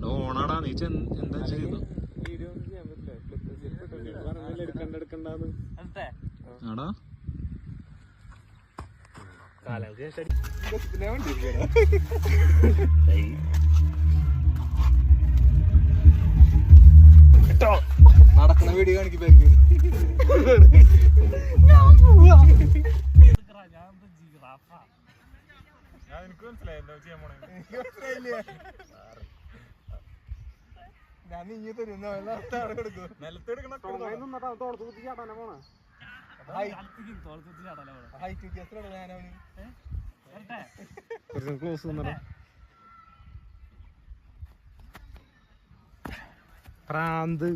ഓണാടാ നീ എന്താ ചെയ്തു ആടാ നടക്കണ വീഡിയോ കാണിക്കുമ്പോ എനിക്ക് മനസ്സിലായി എന്താ ചെയ്യാൻ പോണേ ഞാൻ നീ തരുന്ന നിലത്തെടുക്കണ ഹൈറ്റ് വ്യത്യാസമുള്ള ഞാനവന് ക്ലോസ് പ്രാന്ത്